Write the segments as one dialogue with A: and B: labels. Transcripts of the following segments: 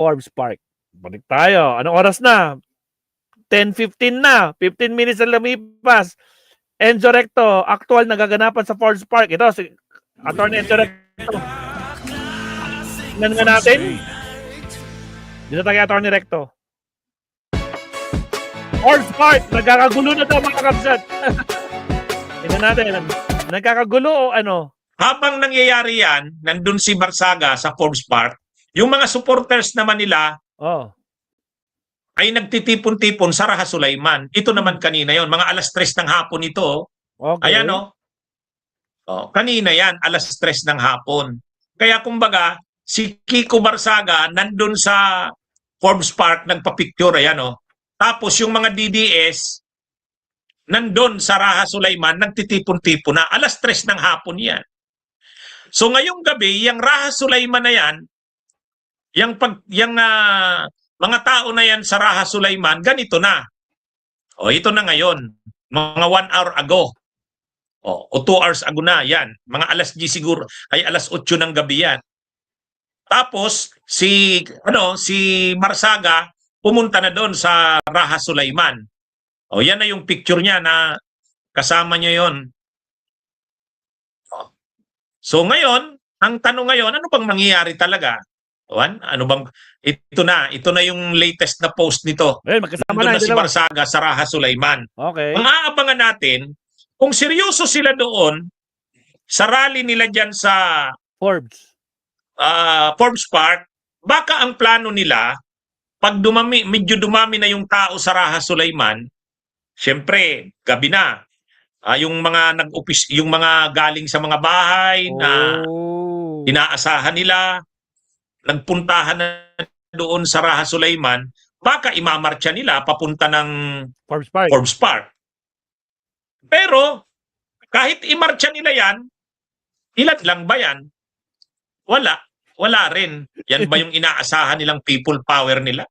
A: Forbes Park. Balik tayo. Anong oras na? 10:15 na. 15 minutes na lumipas. Enzo Recto, actual nagaganapan sa Forbes Park. Ito, si Atty. Enzo Recto. Tingnan nga natin. Dito tayo, Atty. Recto. Forbes Park, nagkakagulo na daw mga kapsat. Tingnan natin. Nagkakagulo o ano?
B: Habang nangyayari yan, nandun si Barsaga sa Forbes Park, yung mga supporters naman nila ay nagtitipon-tipon sa Raha Sulaiman. Ito naman kanina yon, mga alas 3 ng hapon ito.
A: Okay.
B: Ayan o. Kanina yan, alas 3 ng hapon. Kaya kumbaga, si Kiko Barsaga nandun sa Forbes Park, nagpa-picture, ayan o. Tapos yung mga DDS, nandun sa Raha Sulaiman, nagtitipon-tipon na. Alas 3 ng hapon yan. So ngayong gabi, yung Raha Sulaiman na yan, mga tao na yan sa Raha Sulaiman, ganito na. Ito na ngayon. Mga 1 hour ago. O 2 hours ago na, yan. Mga alas 10 siguro, ay alas 8 ng gabi yan. Tapos, si Marsaga, pumunta na doon sa Raha Sulaiman. Yan na yung picture niya na kasama niya yon. So ngayon, ang tanong ngayon, ano bang mangyayari talaga? Ano bang ito na yung latest na post nito.
A: Magkasama na
B: si Barsaga sa Raha Sulaiman.
A: Okay.
B: Ang aabangan natin kung seryoso sila doon sa rally nila diyan sa
A: Forbes
B: Park, baka ang plano nila pag medyo dumami na yung tao sa Raha Sulaiman, syempre gabi na. Yung mga yung mga galing sa mga bahay na inaasahan nila, nagpuntahan na doon sa Raha Sulaiman, baka imamarcha nila papunta ng Forbes Park. Pero kahit imarcha nila yan, ilan lang ba yan? Wala rin. Yan ba yung inaasahan nilang people power nila?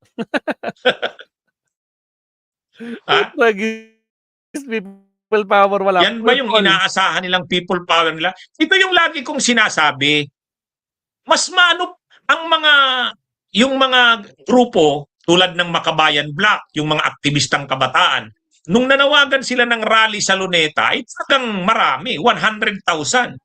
A: People power, wala.
B: Yan ba yung inaasahan nilang people power nila? Ito yung lagi kong sinasabi. Mas yung mga grupo tulad ng Makabayan Black, yung mga aktivistang kabataan, nung nanawagan sila ng rally sa Luneta, ay talagang marami, 100,000.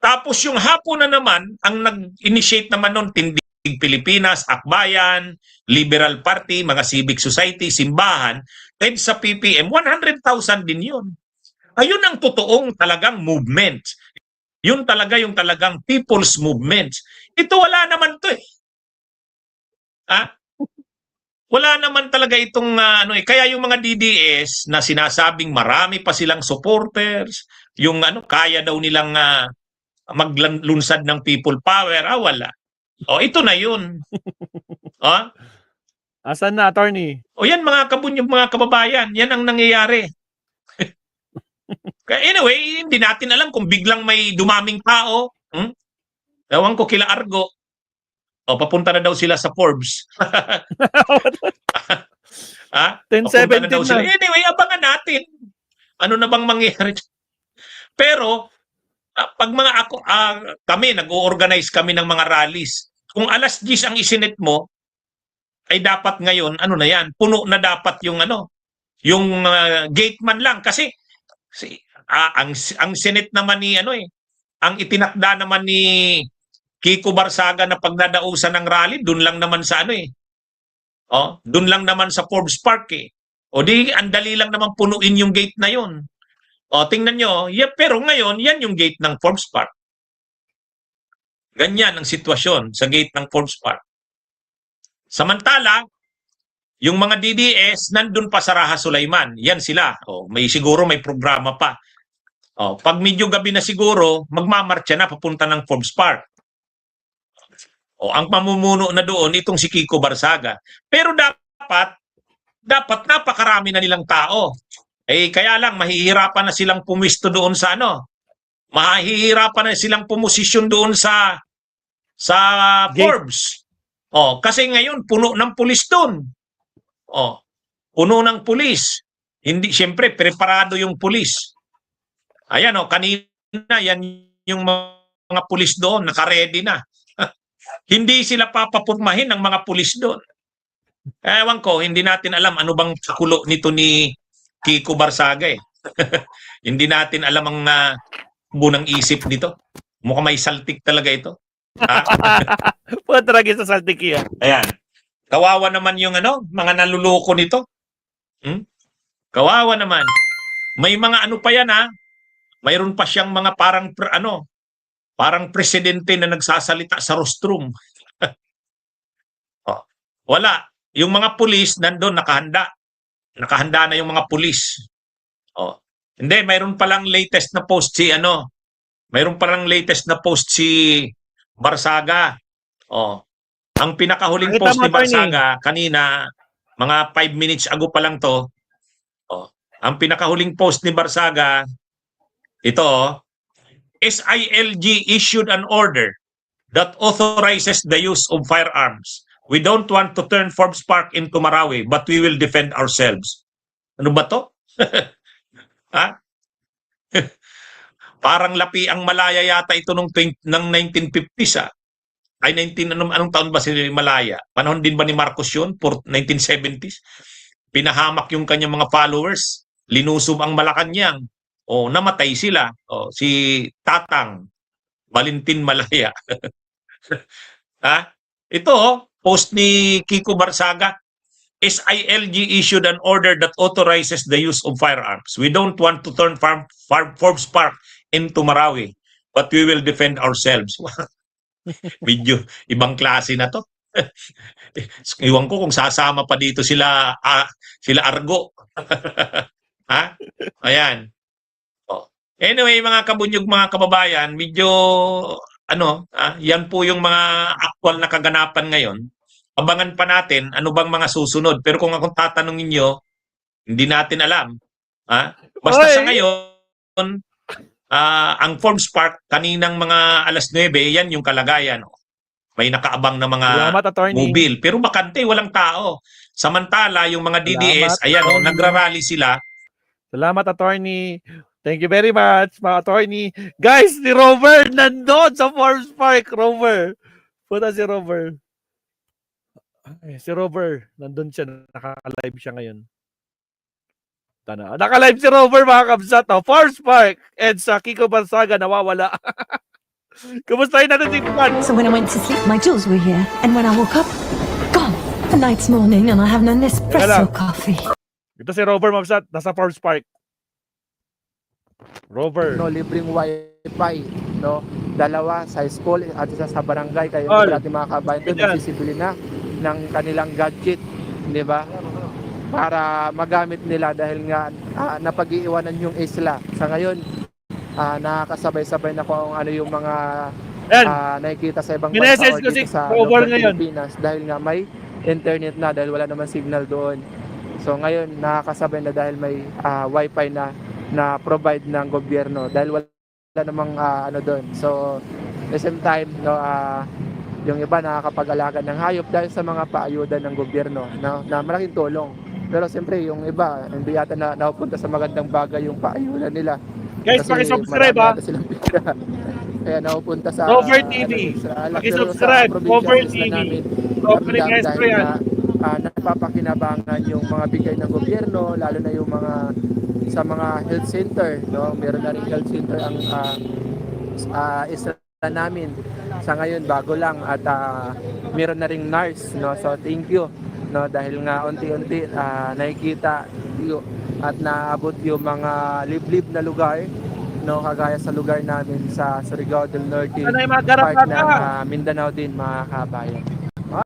B: Tapos yung hapon na naman, ang nag-initiate naman nun, Tindig Pilipinas, Akbayan, Liberal Party, mga civic society, simbahan, kahit sa PPM, 100,000 din yun. Ayun ang totoong talagang movement. Yun talaga yung talagang people's movement. Ito wala naman to eh. Wala naman talaga itong kaya yung mga DDS na sinasabing marami pa silang supporters, yung kaya daw nilang maglunsad ng people power, wala. Ito na yun.
A: Asan na, attorney?
B: Yan mga kababayan, yan ang nangyayari. Anyway, hindi natin alam kung biglang may dumaming tao. Ewan ko kila Argo. Papunta na daw sila sa Forbes.
A: 10:17 na.
B: Sila. Anyway, abangan natin. Ano na bang mangyayari? Pero, pag kami, nag-o-organize kami ng mga rallies. Kung alas 10 ang isinet mo, ay dapat ngayon, na yan, puno na dapat yung yung gate man lang. Kasi, ang Senate naman ni ang itinakda naman ni Kiko Barsaga na pagdadausan ng rally, dun lang naman sa dun lang naman sa Forbes Park eh. Ang dali lang naman punuin yung gate na yun. Tingnan nyo, pero ngayon, yan yung gate ng Forbes Park. Ganyan ang sitwasyon sa gate ng Forbes Park. Samantala, yung mga DDS nandun pa sa Raha Sulaiman. Yan sila. Siguro may programa pa. Pag medyo gabi na siguro, magmamarcha na papunta ng Forbes Park. Ang mamumuno na doon itong si Kiko Barsaga. Pero dapat napakarami na nilang tao. Kaya lang mahihirapan na silang pumisto doon sa mahihirapan na silang pumosisyon doon sa Forbes. Kasi ngayon puno ng pulis doon. Puno ng pulis. Hindi, siyempre preparado yung pulis. Ayan kanina yan yung mga pulis doon, naka-ready na. Hindi sila papapurmahin ng mga pulis doon. Ewan ko, hindi natin alam ano bang kakulo nito ni Kiko Barsaga eh. Hindi natin alam ang bunang isip nito. Mukhang may saltik talaga ito. Ha?
A: Punta lagi sa Saltiki yan.
B: Ayan. Kawawa naman yung mga naluloko nito. Kawawa naman. May mga ano pa yan ha. Mayroon pa siyang mga parang presidente na nagsasalita sa rostrum. Oh, wala. Yung mga pulis nandun nakahanda. Nakahanda na yung mga pulis. Oh. Hindi, mayroon palang latest na post mayroon palang latest na post si Barsaga. Oh. Ang pinakahuling
A: Nakita
B: post
A: mo,
B: ni Barsaga kanina, mga 5 minutes ago pa lang to. Oh. Ang pinakahuling post ni Barsaga, ito, SILG issued an order that authorizes the use of firearms. We don't want to turn Forbes Park into Marawi, but we will defend ourselves. Ano ba to? Ha? Parang lapi ang Malaya yata ito ng 1950s Ay, anong taon ba si Malaya? Panahon din ba ni Marcos yun? 1970s? Pinahamak yung kanyang mga followers. Linusob ang Malacanang. O, namatay sila. O, si Tatang. Valentin Malaya. Ha? Ito, post ni Kiko Barsaga. SILG issued an order that authorizes the use of firearms. We don't want to turn Forbes Park into Marawi, but we will defend ourselves. Medyo ibang klase na to. Iwan ko kung sasama pa dito sila Argo. Ha? Ayan. Oh. Anyway, mga kabunyog, mga kababayan, medyo yan po yung mga actual na kaganapan ngayon. Abangan pa natin ano bang mga susunod. Pero kung akong tatanungin nyo, hindi natin alam. Ha? Basta sa ngayon, ang Forbes Park, kaninang mga alas 9, yan yung kalagayan. May nakaabang na mga mobile. Pero bakante, walang tao. Samantala, yung mga DDS, nagrarally sila.
A: Salamat, attorney. Thank you very much, mga attorney. Guys, si Rover nandun sa Forbes Park. Rover. Punta si Rover. Si Rover, nandun siya, nakaka-live siya ngayon. Naka-live si Rover, mga kabsat. Forbes Park and sa Kiko Barsaga nawawala. Kumustahin natin si Juan?
C: So when I went to sleep, my jewels were here. And when I woke up, gone. The night's morning and I have no Nespresso coffee.
A: Ito si Rover, mga kabsat. Nasa Forbes Park. Rover.
D: Libreng wifi, dalawa sa school at isa sa barangay. Kayo natin mga kabayan doon, nagsisibili na ng kanilang gadget, di ba? Para magamit nila dahil nga napag-iiwanan yung isla. Sa ngayon, nakakasabay-sabay na kung ano yung mga nakikita sa ibang bansa o dito sa Pilipinas dahil nga may internet na, dahil wala naman signal doon. So ngayon, nakakasabay na dahil may wifi na provide ng gobyerno dahil wala namang doon. So, at the same time, yung iba nakakapag-alaga ng hayop dahil sa mga paayuda ng gobyerno na malaking tulong. Pero siyempre, yung iba, hindi yata napupunta sa magandang bagay yung paayuda nila.
A: Guys, pakisubscribe ha.
D: Kaya napupunta sa
A: Rover TV. Pakisubscribe. Rover TV. Rover TV.
D: Napapakinabangan yung mga bigay ng gobyerno, lalo na yung sa mga health center, meron na rin health center ang isla namin sa ngayon, bago lang, at meron na ring nurse, so thank you, dahil nga unti-unti nakikita at naabot yung mga liblib na lugar, kagaya sa lugar namin sa Surigao del Norte, part ng Mindanao din, mga kabayan.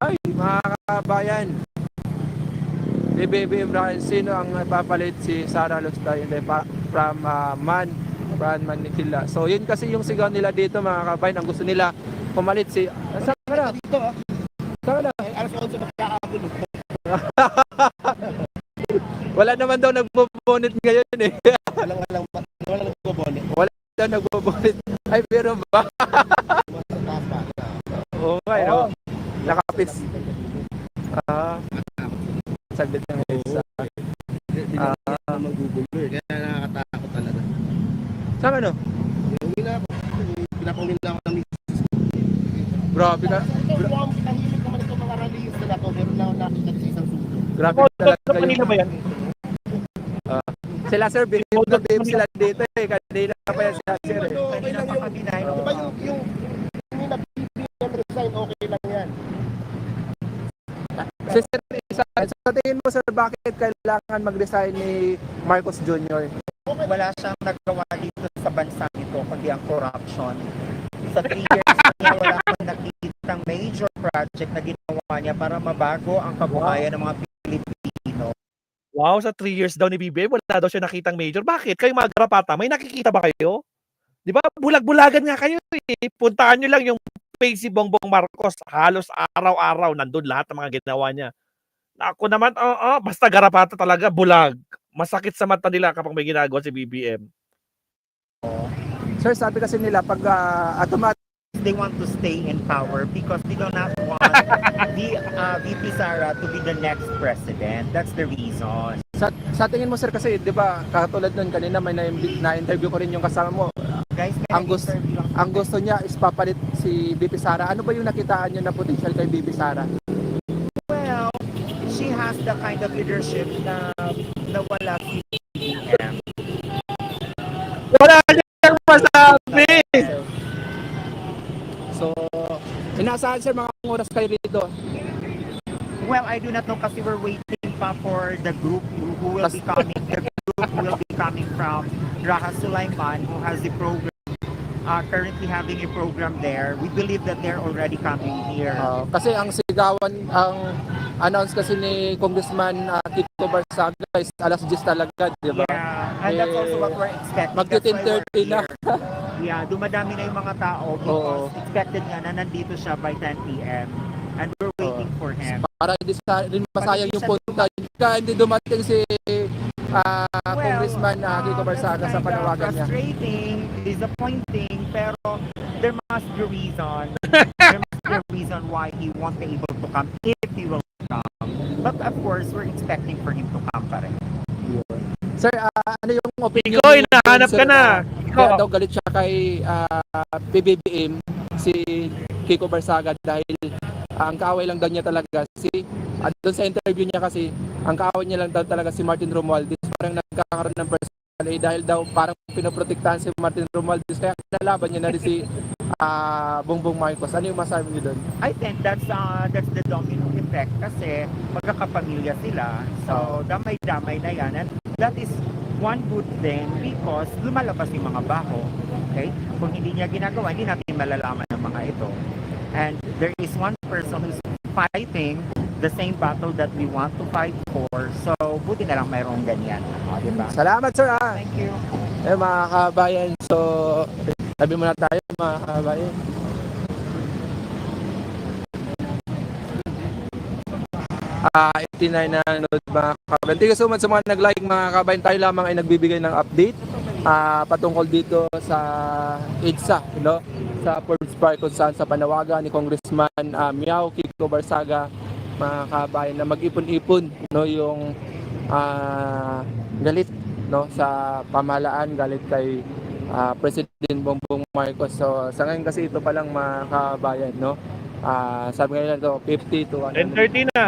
D: Ay, mga kabayan, BBM Ryan, sino ang papalit? Si Sara Lustay from Manila. So yun kasi yung sigaw nila dito, mga kabayan, ang gusto nila pumalit si saan ka na? Dito saan ka na? Alas 11 magkakabon. Wala naman daw nagbobonit ngayon eh. Walang nagbobonit. Wala daw nagbobonit. Ay, pero ba? Okay, nakapis. Saglit ng isa.
E: Magugulo eh. Kaya nakakatakot talaga.
D: Saan ano?
E: Pinapangin lang ako ng
D: Grabe ka. Grabe
A: Model
D: talaga
A: sa Manila ba yan?
D: Sila sir, bihim na bihim sila dito eh. Kanina pa yan sila sir eh.
F: Okay lang yung, di ba yung hindi na BBM resign, okay lang yan.
D: Sir, sa tingin mo sir, bakit kailangan mag-resign ni Marcos Jr.?
G: Wala siyang nagawa dito sa bansa nito kundi ang corruption. Sa 3 years niya, wala akong nakitang major project na ginawa niya para mabago ang kabuhayan ng mga Pilipino.
A: Wow, sa 3 years daw ni BBM, wala daw siya nakitang major. Bakit? Kayo mga garapata, may nakikita ba kayo? Di ba? Bulag-bulagan nga kayo eh. Puntaan nyo lang yung page si Bongbong Marcos. Halos araw-araw, nandun lahat ng mga ginawa niya. Ako naman, basta garapata talaga, bulag. Masakit sa mata nila kapag may ginagawa si BBM.
D: Sir, sabi kasi nila pag automatic
G: They want to stay in power because they do not want the VP Sara to be the next president. That's the reason.
D: sa tingin mo sir kasi 'di ba katulad nun kanina may na-interview ko rin yung kasama mo.
G: Guys,
D: Ang gusto niya is papalit si VP Sara. Ano ba yung nakitaan niyo na potential kay VP Sara?
G: well, she has the kind of leadership na wala si BBM.
A: Wala niyang masabi!
D: So, inaasahan sir mga oras kayo dito.
G: Well, I do not know kasi we're waiting pa for the group who will be coming. The group will be coming from Raha Sulaiman who has the program, currently having a program there. We believe that they're already coming here.
D: Kasi ang sigawan, ang announce kasi ni Congressman Kiko Barsaga is alas 10 talaga, di ba?
G: Yeah, and that's also what we're expecting.
D: Magti-10:30 na.
G: Yeah, dumadami na yung mga tao because expected nga na nandito siya by 10 p.m. And we're waiting for him.
D: Para hindi masayang yung punta. Kaya hindi dumating si Congressman Kiko Barsaga sa panawagan niya.
G: Frustrating, disappointing, pero there must be a reason. There must be a reason why he won't be able to come if he will come. But of course, we're expecting for him to come pa rin.
D: Sir, ano yung opinion
A: Ikaw,
D: niyo,
A: hinahanap
D: sir,
A: ka na.
D: Kaya daw galit siya kay PBBM, si Kiko Barsaga dahil ang kaaway lang daw niya talaga doon sa interview niya kasi ang kaaway niya lang daw talaga si Martin Romualdez, parang nagkakaroon ng personal dahil daw parang pinoprotektahan si Martin Romualdez kaya kinalaban niya na rin si Bongbong Marcos. Ano yung masabi niyo doon?
G: I think that's the domino effect kasi magkakapamilya sila. So, damay-damay na yan. And that is one good thing because lumalabas yung mga baho. Okay? Kung hindi niya ginagawa, hindi natin malalaman ng mga ito. And there is one person who's fighting the same battle that we want to fight for. So, buti na lang mayroong ganyan. O, diba?
D: Salamat sir.
G: Thank you.
D: Mga kabayan, so sabi muna tayo mga kabayan. 89 na nanood mga kabayan. Thank you so much sa mga nag-like mga kabayan. Tayo lamang ay nagbibigay ng update patungkol dito sa EDSA, sa Forbes Park kung saan sa panawagan ni Congressman Miao Kiko Barsaga mga kabayan na mag-ipon-ipon yung galit sa pamahalaan, galit kay President Bongbong Marcos. So sa ngayon kasi ito pa lang mga kabayan, sabi nga nila 50 to
A: 10:30 na.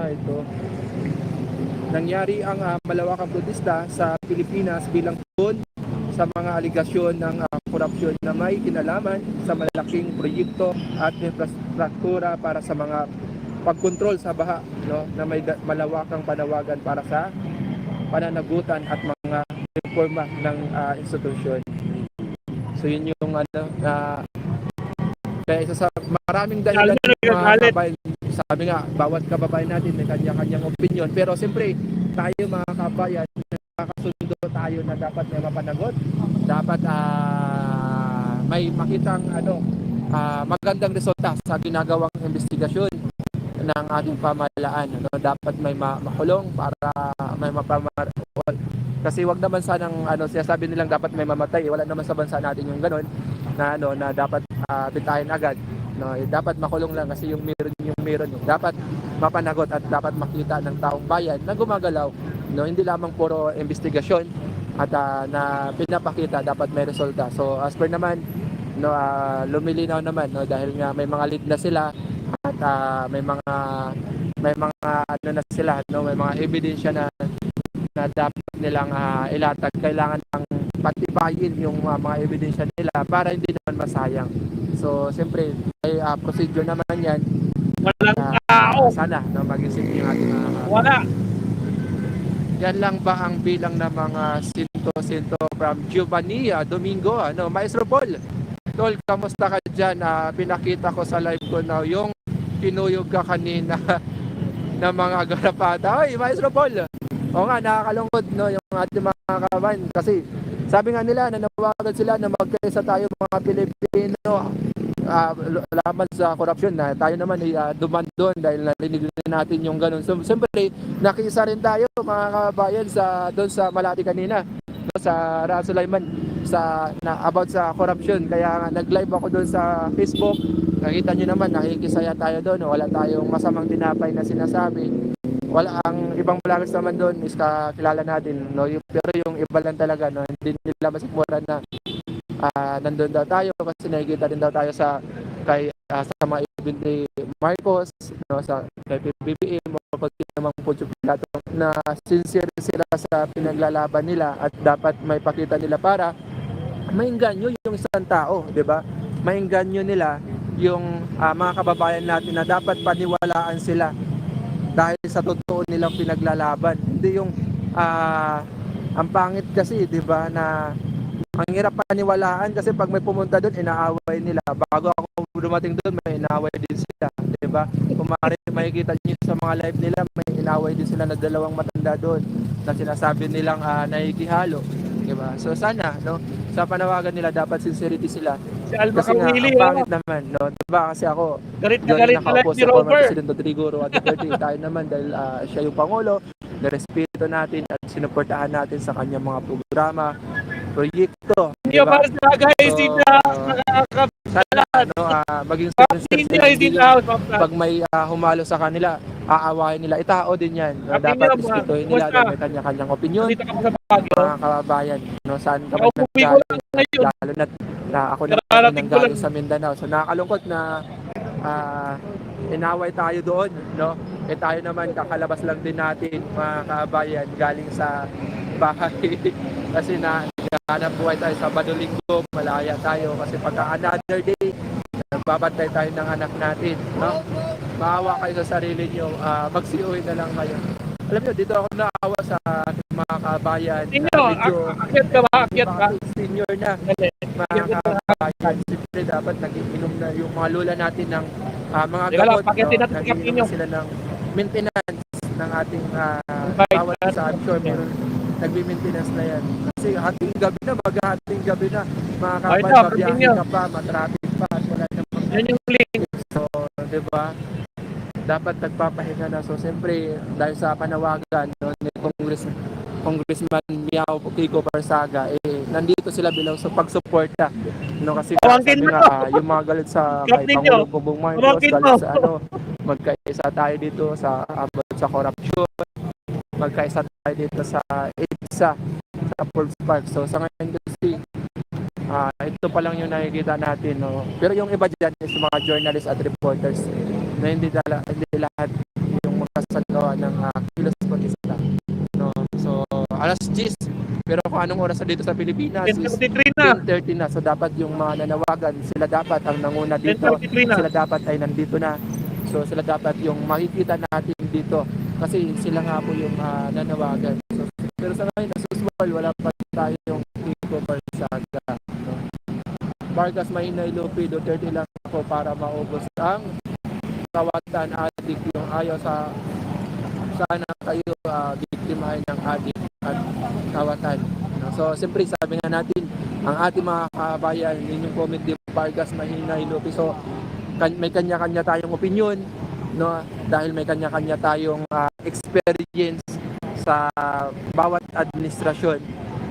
D: Ito. Nangyari ang malawakang protesta sa Pilipinas bilang tugon sa mga aligasyon ng korupsyon na may kinalaman sa malaking proyekto at infrastruktura para sa mga pagkontrol sa baha, na may malawakang panawagan para sa pananagutan at mga reforma ng institusyon. So yun yung kaya isa sa maraming dahilan mga kabayan. Sabi nga, bawat kababayan natin may kanya-kanyang opinion. Pero siyempre, tayo mga kabayan, nakakasundo tayo na dapat may mapanagot. Dapat may makitang magandang resulta sa ginagawang investigasyon ng ating pamahalaan. Dapat may makulong para may mapamarawal. Kasi wag naman sanang sinasabi nilang dapat may mamatay. Wala naman sa bansa natin yung ganun na dapat bitahin agad. Dapat makulong lang kasi yung meron dapat mapanagot at dapat makita ng taong bayan na gumagalaw, hindi lamang puro investigasyon at na pinapakita, dapat may resulta. So as per naman lumilinaw naman dahil nga may mga lead na sila at may mga ano na sila, no, may mga ebidensya na dapat nilang ilatag. Kailangan lang patibayin yung mga ebidensya nila para hindi naman masayang. So siyempre ay procedure naman yan.
A: Walang tao.
D: Sana no, magising yung ating
A: Wala.
D: yan lang ba ang bilang ng mga sinto from Giovanni Domingo, ano, Maestro Paul? Tol, kamusta ka dyan? Pinakita ko sa live ko na yung pinuyog ka kanina na mga garapata. Ay, Maestro Paul! O nga, nakakalungkot, no, yung ating mga kabayan. Kasi sabi nga nila, nanawagan sila na magkaisa tayo mga Pilipino laban sa korupsyon na tayo naman ay duman doon dahil narinig natin yung ganun. So, siyempre, nakiisa rin tayo mga kabayan doon sa Malati kanina, no, sa Raa Sulaiman about sa korupsyon. Kaya nag-live ako doon sa Facebook. Nakita nyo naman, nakikisaya tayo doon. Wala tayong masamang tinapay na sinasabi. Wala, ang ibang vloggers naman doon is kakilala natin, no? Pero yung iba lang talaga, no? Hindi nila masikmura na nandun daw tayo kasi nakikita din daw tayo sa mga event ni Marcos, no? Kay PBBM o pati naman po Plato, na sincere sila sa pinaglalaban nila at dapat may pakita nila para maingganyo yung isang tao, di ba? Maingganyo nila yung mga kababayan natin na dapat paniwalaan sila dahil sa totoo nilang pinaglalaban. Hindi yung ang pangit kasi, 'di ba, na ang hirap paniwalaan kasi pag may pumunta doon inaaway nila. Bago ako dumating doon may inaaway din sila, 'di ba? Kung makikita niyo sa mga live nila, may inaaway din sila na dalawang matanda doon na sinasabi nilang nakikihalo, 'di ba? So sana, no, sa panawagan nila dapat sincerity sila.
A: Si Alba
D: Kasi nga,
A: Kawili,
D: ang pangit naman, no? Diba? Kasi ako,
A: galit na
D: yun,
A: galit na
D: nakaupo
A: ni
D: sa former
A: Rover.
D: President Rodrigo Duterte. Tayo naman dahil siya yung Pangulo, nirespeto natin at sinuportahan natin sa kanyang mga programa, proyekto.
A: Hindi ba para sa guys,
D: So,
A: sila
D: sana, no, maging sincere sila. Pag may humalo sa kanila, aawahin nila. Itao din yan. No?
A: Kapin
D: Dapat
A: nyo,
D: respetuhin nila.
A: kumusta?
D: May kanya-kanyang opinion.
A: Dito ako sa Baguio.
D: Mga kababayan, no, saan ka man
A: Nauuwi ko lang
D: naggaling,
A: ngayon.
D: lalo na ako na
A: Kararating ko
D: nanggaling
A: lang.
D: sa Mindanao. So nakakalungkot na inaway tayo doon, no? Tayo naman kakalabas lang din natin mga kababayan galing sa bahay kasi naghahanap buhay tayo sa Linggo, malaya tayo kasi pagka another day nagbabantay tayo ng anak natin, no? Maawa kayo sa sarili nyo, magsiuwi na lang kayo. Alam nyo, dito ako naawa sa ating mga kabayan.
A: Sino? Akyat ka ba? Akyat ka?
D: Senior na mga kabayan. Siyempre dapat nag-iinom na yung mga lola natin ng mga
A: Teka lang,
D: gamot.
A: pakyatin natin
D: Nag-iinom
A: kapinyo.
D: sila ng maintenance ng ating
A: Bayad
D: bawat
A: na.
D: sa I'm sure meron nagbi-maintenance na yan. Kasi hating gabi na, mag-hating gabi na. Mga
A: Ay,
D: kabayan,
A: ito,
D: mabiyahe
A: kapinyo.
D: ka pa, matraffic pa, at wala namang
A: Yan yung link.
D: so, di ba? Dapat nagpapahinga na. So, siyempre, dahil sa panawagan no, ni Congressman Miao Kiko Barsaga, nandito sila bilang sa pagsuporta. No, kasi
A: Pamangkin
D: sabi
A: mo.
D: nga, yung mga galit sa kay
A: Kapnin nyo.
D: Pangulong Bongbong Marcos,
A: Pamangkin
D: galit
A: mo.
D: sa magkaisa tayo dito sa about sa korupsyon, magkaisa tayo dito sa EDSA, sa Forbes Park. So, sa ngayon kasi, ito pa lang yung nakikita natin, no? Pero yung iba dyan is mga journalists at reporters na hindi lahat yung magkasagawa ng kilos protesta, no? So alas 10, pero kung anong oras na dito sa Pilipinas is
A: 10:33 na.
D: 10:30 na. So dapat yung mga nanawagan, sila dapat ang nanguna dito,
A: 10:33 na.
D: sila dapat ay nandito na. So sila dapat yung makikita natin dito kasi sila nga po yung nanawagan. So, pero sa ngayon, as usual, wala pa tayong Kiko Barsaga, no? Vargas, Mahinay, Lupi, Duterte lang ako para maubos ang kawatan adik. Yung ayaw sana kayo biktimahin ng adik at kawatan, no? So siyempre sabi nga natin, ang ating mga kabayan, yun yung comment din, Vargas, Mahinay, Lupi. So may kanya-kanya tayong opinion, no? Dahil may kanya-kanya tayong experience sa bawat administrasyon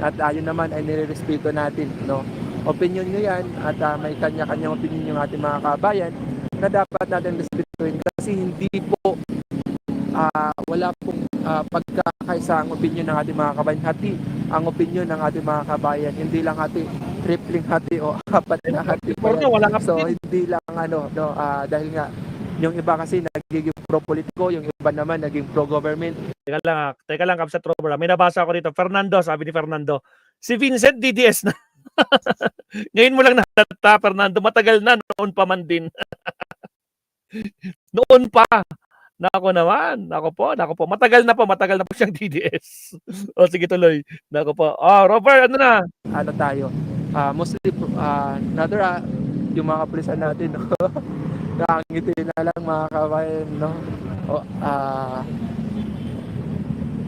D: at ayun naman ay nirerespeto natin, no? Opinion nyo yan at may kanya-kanyang opinion yung ating mga kabayan na dapat natin respetuhin kasi hindi po wala pong pagkakaisa ang opinion ng ating mga kabayan. Hati ang opinion ng ating mga kabayan, hindi lang hati, tripling hati o apat na hati po yan.
A: Wala ka
D: So
A: pa din.
D: hindi lang dahil nga Yung iba kasi nagiging pro-politiko, yung iba naman naging pro-government.
A: Teka lang, Kapsat Robert. May nabasa ako dito. Fernando, sabi ni Fernando, si Vincent DDS na. Ngayon mo lang nahalata, Fernando. Matagal na, noon pa man din. Noon pa. Nako naman. Nako po. Matagal na po siyang DDS. O sige, tuloy. Nako po. Robert, ano na?
D: Ano tayo, mostly yung mga kapulisan natin, no? Nakangiti na lang mga kabayan, no?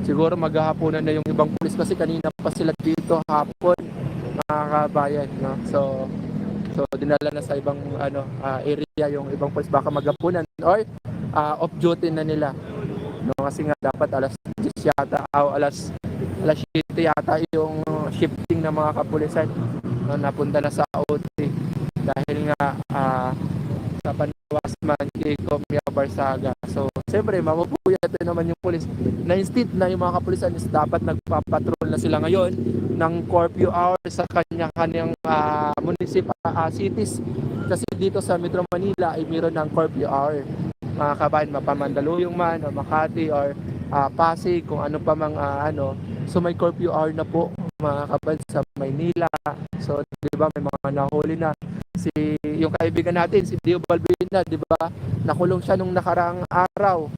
D: Siguro maghahaponan na yung ibang pulis kasi kanina pa sila dito hapon, mga kabayan, no? So dinala na sa ibang area yung ibang pulis, baka maghapunan or off duty na nila, no? Kasi nga dapat alas 10 yata, alas 7 yata yung shifting ng mga kapulisan, no? Napunta na sa OT dahil nga sa panawasman kay Comia Barsaga. So, siyempre, mamupuyat din naman yung pulis. Na-instinct na yung mga kapulisan is dapat nagpapatrol na sila ngayon ng curfew hour sa kanyang cities. Kasi dito sa Metro Manila ay mayroon ng curfew hour. Mga kabayan, Mapamandaluyong man, o Makati, or Pasig, kung ano pa mang So, may curfew hour na po, mga kabayan, sa Maynila. So, di ba, may mga nahuli na. Yung kaibigan natin, si Dio Balbina, di ba? Nakulong siya nung nakaraang araw,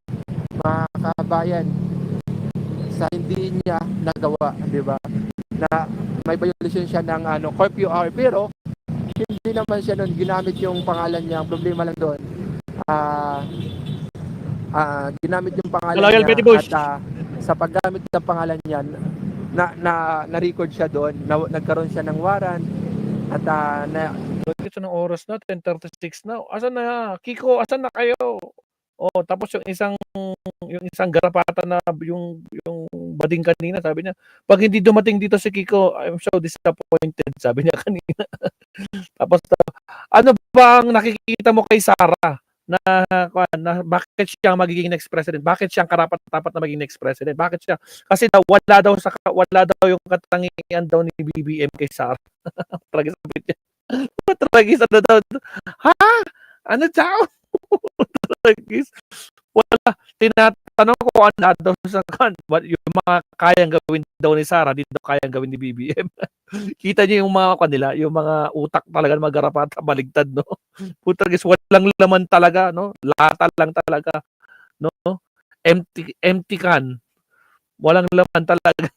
D: mga kabayan, sa hindi niya nagawa, di ba? Na may violation siya ng curfew hour, pero hindi naman siya noon ginamit yung pangalan niya. Ang problema lang doon, ginamit yung pangalan
A: Loyal
D: niya
A: Betty Bush.
D: at sa paggamit ng pangalan niya, na-record siya doon, nagkaroon siya ng warrant at
A: Ito ng oras na, 10:36 na. Asan na? Kiko, asan na kayo? Tapos yung isang garapata na yung bading kanina, sabi niya, pag hindi dumating dito si Kiko, I'm so disappointed, sabi niya kanina. Tapos, ano ba ang nakikita mo kay Sara na bakit siya magiging next president? Bakit siya ang karapat-dapat na maging next president? Bakit siya? Kasi wala daw yung katangian daw ni BBM kay Sara. Tragis sabi niya. Tragis ano daw? Ha? Ano daw? Tragis. Wala. Tinatanong ko ano daw sa yung mga kayang gawin daw ni Sara, di daw kayang gawin ni BBM. Kita niyo yung mga kanila, yung mga utak talaga magarapata, baligtad, no? Tragis, walang laman talaga, no? Lata lang talaga, no? Empty can. Walang laman talaga.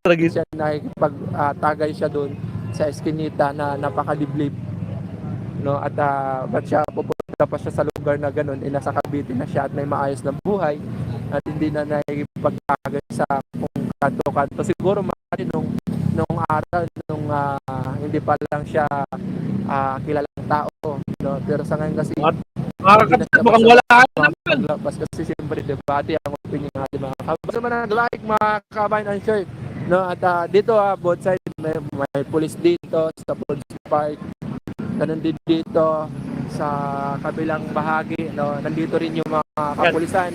A: Tragis.
D: siya nakikipag-tagay siya doon sa eskinita na napakaliblib, no? At ba't siya pupunta pa siya sa lugar na ganun, nasa Cavite na siya at may maayos na buhay at hindi na nakikipag-tagay sa kung kanto-kanto. Siguro nung araw, hindi pa lang siya kilalang tao, no? Pero sa ngayon kasi
A: Mukhang wala ka naman.
D: Labas kasi siyempre debate ang opinion ng ating mga kabayan. Basta man like mga kabayan and share, no? At dito both side may police dito sa police park. Ganun din dito sa kabilang bahagi, no? Nandito rin yung mga kapulisan.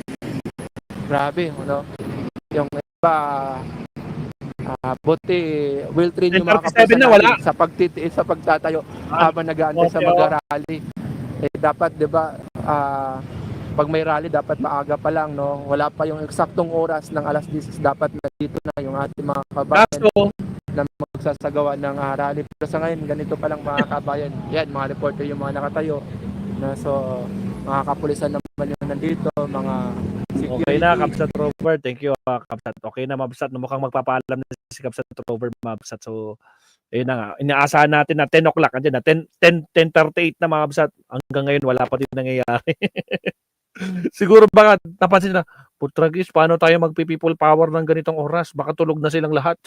D: Grabe, no? Yung iba buti will train yung mga kapulisan
A: na wala.
D: sa pagtitiis, sa pagtatayo habang nag-aantay sa mag-rally. Dapat 'di ba pag may rally dapat maaga pa lang, no? Wala pa yung eksaktong oras ng alas 10, dapat nandito na yung ating mga kabayan na magsasagawa ng rally. Pero sa ngayon ganito pa lang mga kabayan. Yan, mga reporter yung mga nakatayo. So mga kapulisan naman yung nandito, mga security.
A: Okay na, Kapsat Robert. Thank you, Kapsat. Okay na, Mabsat. Mukhang magpapaalam na si Kapsat Robert, Mabsat. So, ayun na nga. Inaasahan natin na 10 o'clock. Andiyan na. 10:38 na, Mabsat. Hanggang ngayon, wala pa din nangyayari. Siguro baka napansin na, putragis, paano tayo magpi-people power ng ganitong oras? Baka tulog na silang lahat.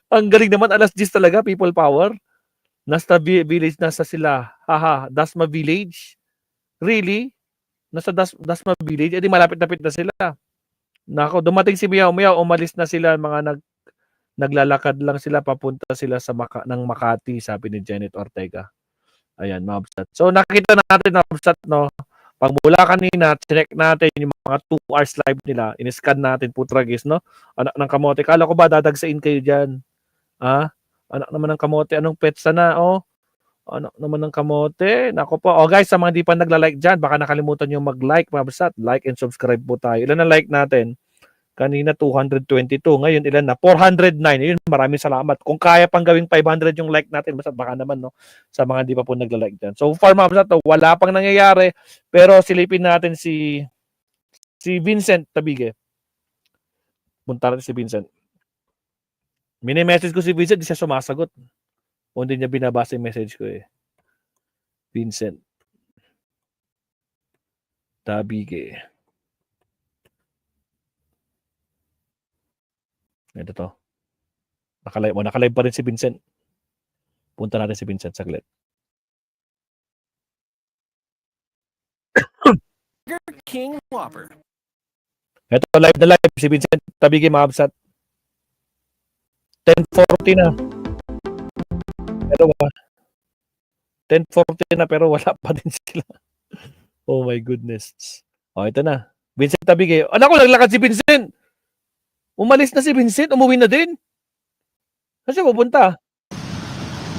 A: Ang galing naman, alas 10 talaga, people power. Nasa village, nasa sila. Haha, Dasma Village. Really? Nasa Dasma Village? Edi malapit-lapit na sila. Nako, dumating si Miao Miao, umalis na sila, mga naglalakad lang sila, papunta sila sa ng Makati, sabi ni Janet Ortega. Ayan, Mabsat. So nakita natin, Mabsat, no? Pag mula kanina, check natin yung mga 2 hours live nila, in-scan natin, putragis, no? Anak ng kamote. Kala ko ba dadagsain kayo dyan? Anak naman ng kamote, anong petsa na, oh? Ano naman ng kamote? Nako po. Oh guys, sa mga di pa nagla-like dyan, baka nakalimutan nyo mag-like, mga basat. Like and subscribe po tayo. Ilan na like natin? Kanina 222. Ngayon ilan na? 409. Yun, maraming salamat. Kung kaya pang gawing 500 yung like natin, basat baka naman, no? Sa mga di pa po nagla-like dyan. So far, mga basat, wala pang nangyayari. Pero silipin natin si Vincent Tabige. Punta natin si Vincent. Mini-message ko si Vincent, di siya sumasagot. O hindi niya binabasa yung message ko eh. Vincent Tabige. Ito to. Nakalive pa rin si Vincent. Punta natin si Vincent saglit.
H: King Whopper.
A: Ito, live na live. Si Vincent Tabige, maabsat. 10:40 na. Pero 10:40 na pero wala pa din sila. Oh my goodness. Oh, ito na. Vincent Tabige. Anak ko, naglakad si Vincent. Umalis na si Vincent. Umuwi na din. Saan siya pupunta?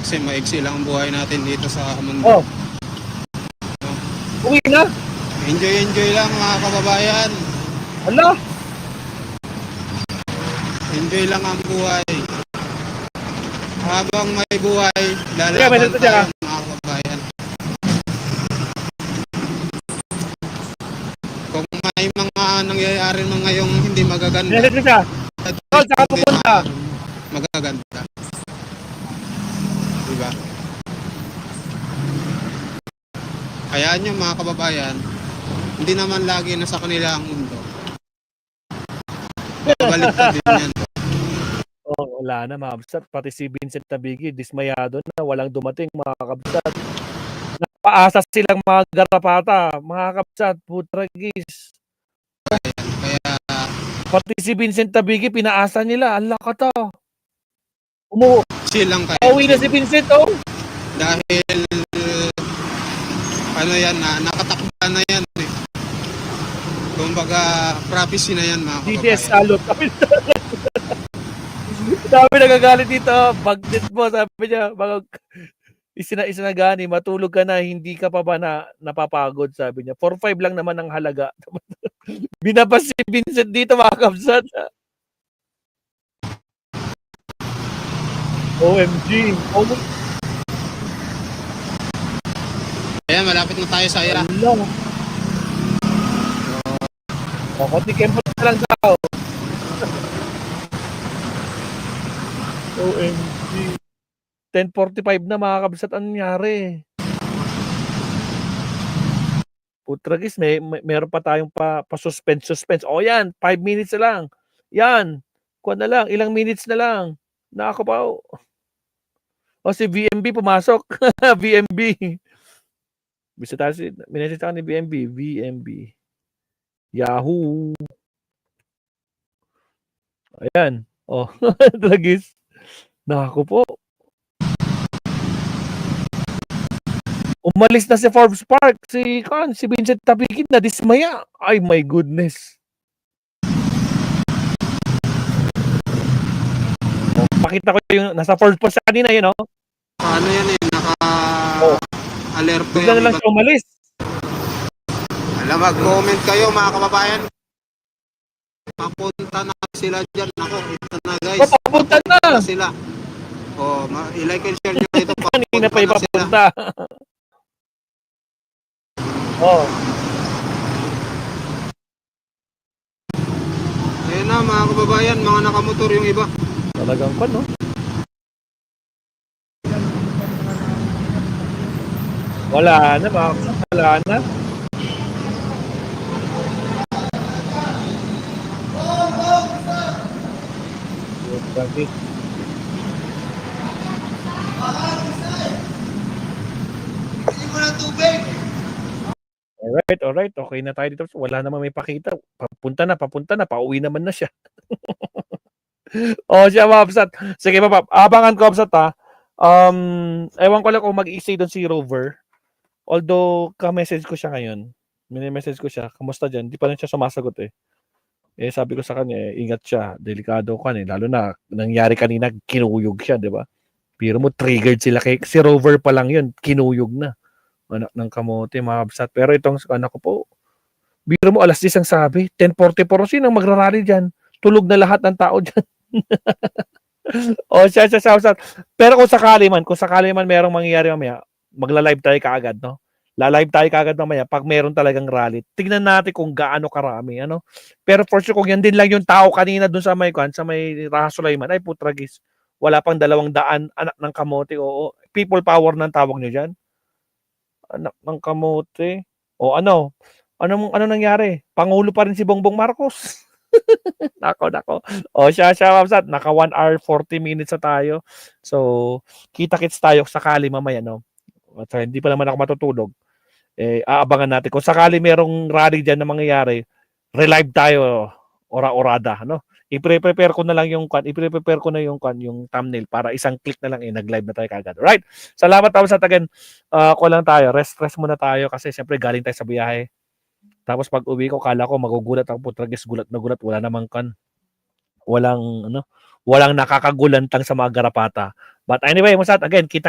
E: Kasi maiksi lang ang buhay natin dito sa mundo.
A: Oh. Uwi na.
E: Enjoy lang mga kababayan.
A: Ala.
E: Enjoy lang ang buhay. Habang may buhay,
A: May
E: lalaban
A: dito
E: tayo
A: siya.
E: mga kababayan. Kung may mga nangyayari mga ngayong hindi magaganda,
A: Minasage ko siya. Oh, saan ka pupunta?
E: magaganda. Diba? Hayaan nyo mga kababayan, hindi naman lagi nasa kanila ang mundo. Babalik na din yan.
A: Oh, wala na mga kabsat. Pati si Vincent Tabigi, dismayado na. Walang dumating mga kabsat. Napaasa silang mga garapata. Mga kabsat, putragis.
E: Kaya
A: Pati si Vincent Tabigi, pinaasa nila. Ala ka to.
E: silang kayo.
A: Pauwi na si Vincent, oh.
E: Dahil ano yan, nakatakda na yan eh. Kumbaga, prophecy na yan mga
A: DDS
E: kababayan.
A: salot. Sabi nagagalit dito. Bagnet mo, sabi niya. Isinagani, matulog ka na, hindi ka pa ba napapagod, sabi niya. 4-5 lang naman ang halaga. Binabas si Vincent dito, mga kabsat. OMG.
E: Ayan, malapit na tayo sa ira.
A: Hello. Konti kempo na lang daw. OMG. 10:45 na mga kabsat, ang nangyari? Putragis, meron pa tayong suspense. O yan, 5 minutes na lang. Yan. Kuha na lang, ilang minutes na lang. Nako pa. O si VMB pumasok. VMB. Bisa tayo minessage ni VMB. Yahoo. Ayan. Oh, Tragis. Nako po. Umalis na si Forbes Park. Si Vincent Tabigi na dismaya. Ay, my goodness. Oh, pakita ko yung nasa Forbes Park kanina yun, oh.
E: Ano yan eh, naka-alerto
A: Bigla na lang
E: yan.
A: siya umalis.
E: Alam, mag-comment kayo mga kababayan. Papunta na sila dyan. Ako, ito na guys.
A: Papunta na.
E: Sila. O, i-like and share nyo ito.
A: Kanina pa
E: Papunta na sila.
A: ipapunta. Oh.
E: Ayan na mga kababayan, mga nakamotor yung iba.
A: Talagang pa, no? Wala na, wala na. Traffic. Alright. Okay na tayo dito. Wala naman may pakita. Papunta na. Pauwi naman na siya. Siya, Mabsat. Sige, abangan ko, Mabsat, ha. Ewan ko lang kung mag-i-stay doon si Rover. Although, ka-message ko siya ngayon. Mini-message ko siya. Kamusta dyan? Di pa rin siya sumasagot eh. Sabi ko sa kanya, ingat siya. Delikado ka eh. Lalo na, nangyari kanina, kinuyog siya, di ba? Pero mo triggered sila kay si Rover pa lang yun, kinuyog na. Anak ng kamote, mga kabsat. Pero itong anak ko po, biro mo alas 10 ang sabi, 10:44 sino ang magrarally diyan. Tulog na lahat ng tao diyan. Siya. Pero kung sakali man merong mangyayari mamaya, magla-live tayo kaagad, no? La-live tayo kaagad mamaya pag meron talagang rally. Tignan natin kung gaano karami, ano? Pero for sure, kung yan din lang yung tao kanina dun sa may Raha Sulaiman, ay putragis. Wala pang 200 anak ng kamote, oo. People power ng tawag nyo dyan. Anak ng kamote. O ano nangyari? Pangulo pa rin si Bongbong Marcos. Nako. Siya, Mamsat. Naka 1 hour 40 minutes na tayo. So, kita-kits tayo sakali mamaya, no? At hindi pa naman ako matutulog. Aabangan natin. Kung sakali merong rally dyan na mangyayari, relive tayo, ora-orada, no? I-prepare ko na yung thumbnail para isang click na lang nag-live na tayo kagad. Right? Salamat sa again. Ko lang tayo. Rest muna tayo kasi siyempre galing tayo sa biyahe. Tapos pag uwi ko, kala ko magugulat ako, putragis, gulat na gulat, wala namang walang nakakagulantang sa mga garapata. But anyway, Musat, again, kita